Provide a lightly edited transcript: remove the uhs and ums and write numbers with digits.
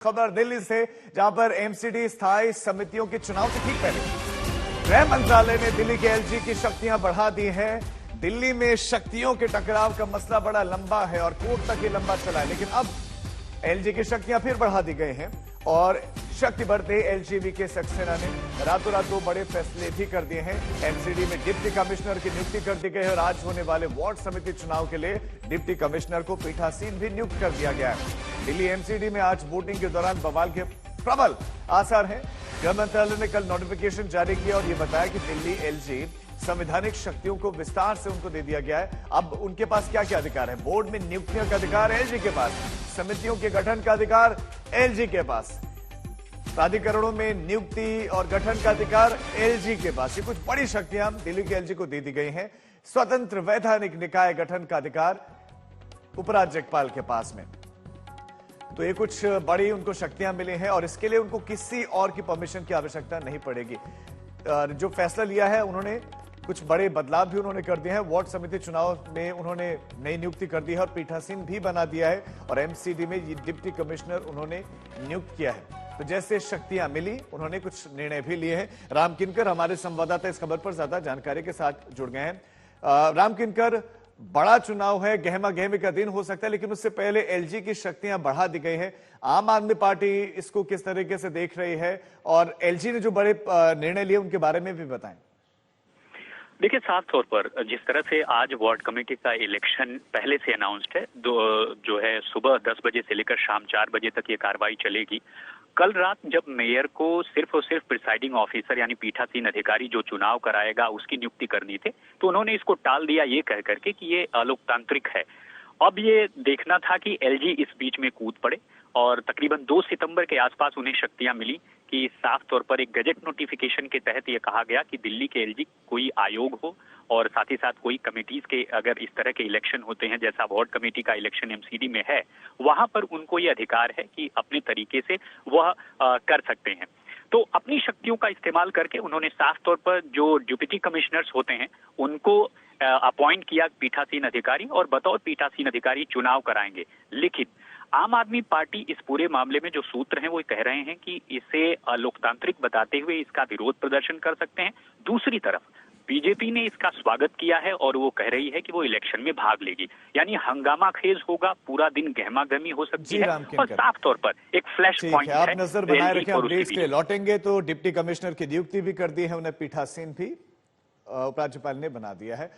खबर दिल्ली से, जहां पर एमसीडी स्थायी समितियों के चुनाव से ठीक पहले गृह मंत्रालय ने दिल्ली के एलजी की शक्तियां बढ़ा दी हैं। दिल्ली में शक्तियों के टकराव का मसला बड़ा लंबा है और कोर्ट तक ये लंबा चला है, लेकिन अब एलजी की शक्तियां फिर बढ़ा दी गई हैं और शक्ति बढ़ते एलजीबी के सक्सेना ने रातों रात 2 बड़े फैसले भी कर दिए हैं। एमसीडी में डिप्टी कमिश्नर की नियुक्ति कर दी गई है और आज होने वाले वार्ड समिति चुनाव के लिए डिप्टी कमिश्नर को पीठासीन भी नियुक्त कर दिया गया है। दिल्ली एमसीडी में आज वोटिंग के दौरान बवाल के प्रबल आसार हैं। गृह मंत्रालय ने कल नोटिफिकेशन जारी किया और यह बताया कि दिल्ली एलजी संवैधानिक शक्तियों को विस्तार से उनको दे दिया गया है। अब उनके पास क्या क्या अधिकार है? बोर्ड में नियुक्तियों का अधिकार एलजी के पास, समितियों के गठन का अधिकार एलजी के पास, प्राधिकरणों में नियुक्ति और गठन का अधिकार एलजी के पास। ये कुछ बड़ी शक्तियां दिल्ली के एलजी को दे दी गई हैं। स्वतंत्र वैधानिक निकाय गठन का अधिकार उपराज्यपाल के पास में। तो ये कुछ बड़ी उनको शक्तियां मिली हैं और इसके लिए उनको किसी और की परमिशन की आवश्यकता नहीं पड़ेगी। जो फैसला लिया है, उन्होंने कुछ बड़े बदलाव भी उन्होंने कर दिए हैं। वार्ड समिति चुनाव में उन्होंने नई नियुक्ति कर दी है और पीठासीन भी बना दिया है और एमसीडी में ये डिप्टी कमिश्नर उन्होंने नियुक्त किया है। तो जैसे शक्तियां मिली, उन्होंने कुछ निर्णय भी लिए हैं। राम किनकर हमारे संवाददाता इस खबर पर ज्यादा जानकारी के साथ जुड़ गए हैं। राम किनकर, बड़ा चुनाव है, गहमा गहमी का दिन हो सकता है, लेकिन उससे पहले एलजी की शक्तियां बढ़ा दी गई हैं। आम आदमी पार्टी इसको किस तरीके से देख रही है और एलजी ने जो बड़े निर्णय लिए उनके बारे में भी बताएं। देखिए, साफ तौर पर जिस तरह से आज वार्ड कमेटी का इलेक्शन पहले से अनाउंस्ड है, जो है सुबह 10 बजे से लेकर शाम 4 बजे तक ये कार्रवाई चलेगी। कल रात जब मेयर को सिर्फ और सिर्फ प्रिसाइडिंग ऑफिसर यानी पीठासीन अधिकारी जो चुनाव कराएगा उसकी नियुक्ति करनी थी, तो उन्होंने इसको टाल दिया ये कह करके कि ये अलोकतांत्रिक है। अब ये देखना था कि एलजी इस बीच में कूद पड़े और तकरीबन 2 सितंबर के आसपास उन्हें शक्तियां मिली कि साफ तौर पर एक गजट नोटिफिकेशन के तहत ये कहा गया कि दिल्ली के एलजी कोई आयोग हो और साथ ही साथ कोई कमेटीज के अगर इस तरह के इलेक्शन होते हैं जैसा वार्ड कमेटी का इलेक्शन एमसीडी में है, वहां पर उनको ये अधिकार है कि अपने तरीके से वह कर सकते हैं। तो अपनी शक्तियों का इस्तेमाल करके उन्होंने साफ तौर पर जो डिप्टी कमिश्नर्स होते हैं उनको अपॉइंट किया पीठासीन अधिकारी और बतौर पीठासीन अधिकारी चुनाव कराएंगे। लेकिन आम आदमी पार्टी इस पूरे मामले में जो सूत्र हैं वो कह रहे हैं कि इसे लोकतांत्रिक बताते हुए इसका विरोध प्रदर्शन कर सकते हैं। दूसरी तरफ बीजेपी ने इसका स्वागत किया है और वो कह रही है कि वो इलेक्शन में भाग लेगी, यानी हंगामा खेज होगा, पूरा दिन गहमा गहमी हो सकती है और साफ तौर पर एक फ्लैश पॉइंट है। आप नजर बनाए रखें, आप ब्रेक के लौटेंगे तो डिप्टी कमिश्नर की नियुक्ति भी कर दी है, उन्हें पीठासीन भी उपराज्यपाल ने बना दिया है।